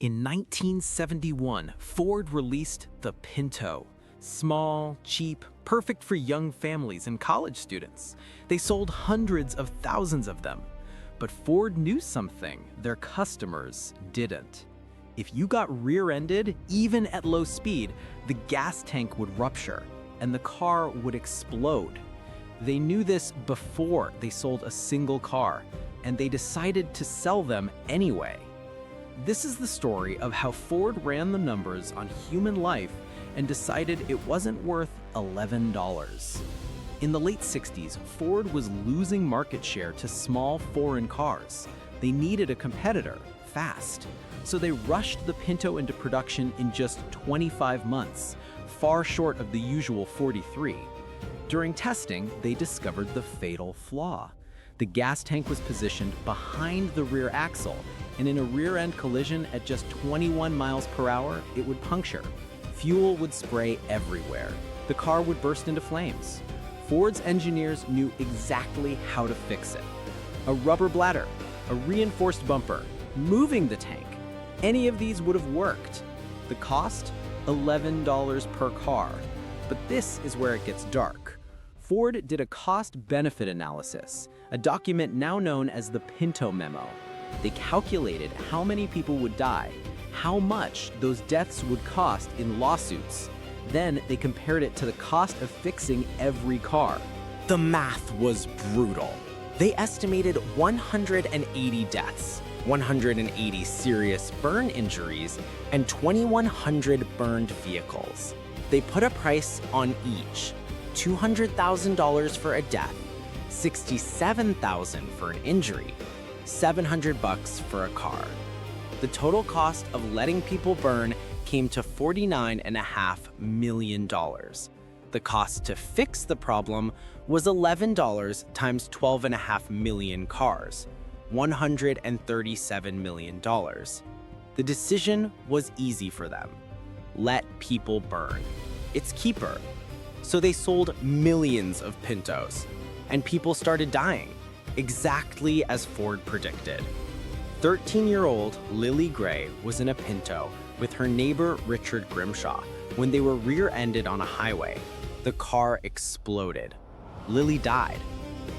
In 1971, Ford released the Pinto. Small, cheap, perfect for young families and college students. They sold hundreds of thousands of them. But Ford knew something their customers didn't. If you got rear-ended, even at low speed, the gas tank would rupture and the car would explode. They knew this before they sold a single car, and they decided to sell them anyway. This is the story of how Ford ran the numbers on human life and decided it wasn't worth $11. In the late 60s, Ford was losing market share to small foreign cars. They needed a competitor, fast. So they rushed the Pinto into production in just 25 months, far short of the usual 43. During testing, they discovered the fatal flaw. The gas tank was positioned behind the rear axle, and in a rear-end collision at just 21 miles per hour, it would puncture. Fuel would spray everywhere. The car would burst into flames. Ford's engineers knew exactly how to fix it. A rubber bladder, a reinforced bumper, moving the tank. Any of these would have worked. The cost? $11 per car. But this is where it gets dark. Ford did a cost-benefit analysis, a document now known as the Pinto Memo. They calculated how many people would die, how much those deaths would cost in lawsuits. Then they compared it to the cost of fixing every car. The math was brutal. They estimated 180 deaths, 180 serious burn injuries, and 2,100 burned vehicles. They put a price on each: $200,000 for a death, $67,000 for an injury, $700 for a car. The total cost of letting people burn came to $49.5 million. The cost to fix the problem was $11 times 12.5 million cars, $137 million. The decision was easy for them. Let people burn. It's cheaper. So they sold millions of Pintos, and people started dying, exactly as Ford predicted. 13-year-old Lily Gray was in a Pinto with her neighbor Richard Grimshaw when they were rear-ended on a highway. The car exploded. Lily died.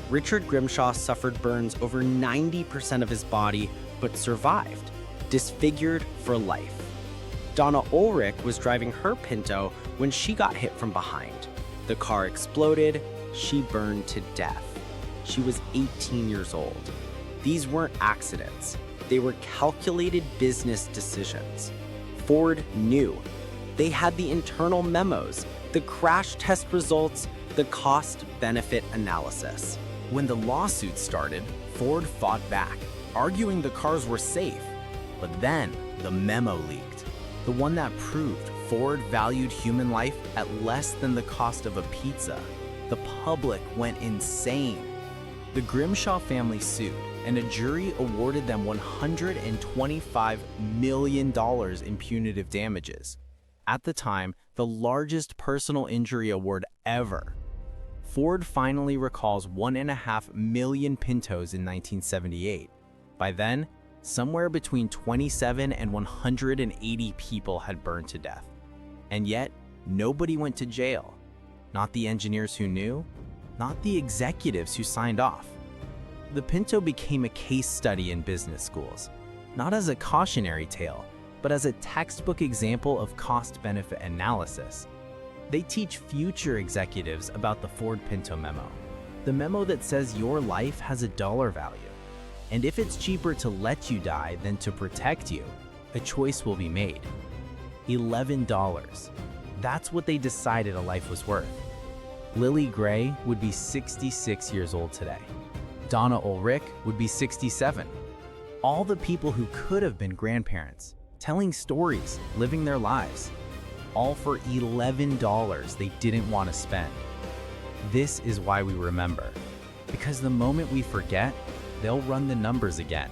Richard Grimshaw suffered burns over 90% of his body, but survived, disfigured for life. Donna Ulrich was driving her Pinto when she got hit from behind. The car exploded. She burned to death. She was 18 years old. These weren't accidents. They were calculated business decisions. Ford knew. They had the internal memos, the crash test results, the cost-benefit analysis. When the lawsuit started, Ford fought back, arguing the cars were safe. But then the memo leaked, the one that proved Ford valued human life at less than the cost of a pizza. The public went insane. The Grimshaw family sued, and a jury awarded them $125 million in punitive damages. At the time, the largest personal injury award ever. Ford finally recalls 1.5 million Pintos in 1978. By then, somewhere between 27 and 180 people had burned to death. And yet, nobody went to jail. Not the engineers who knew, not the executives who signed off. The Pinto became a case study in business schools, not as a cautionary tale, but as a textbook example of cost-benefit analysis. They teach future executives about the Ford Pinto memo, the memo that says your life has a dollar value. And if it's cheaper to let you die than to protect you, a choice will be made. $11. That's what they decided a life was worth. Lily Gray would be 66 years old today. Donna Ulrich would be 67. All the people who could have been grandparents, telling stories, living their lives, all for $11 they didn't want to spend. This is why we remember, because the moment we forget, they'll run the numbers again.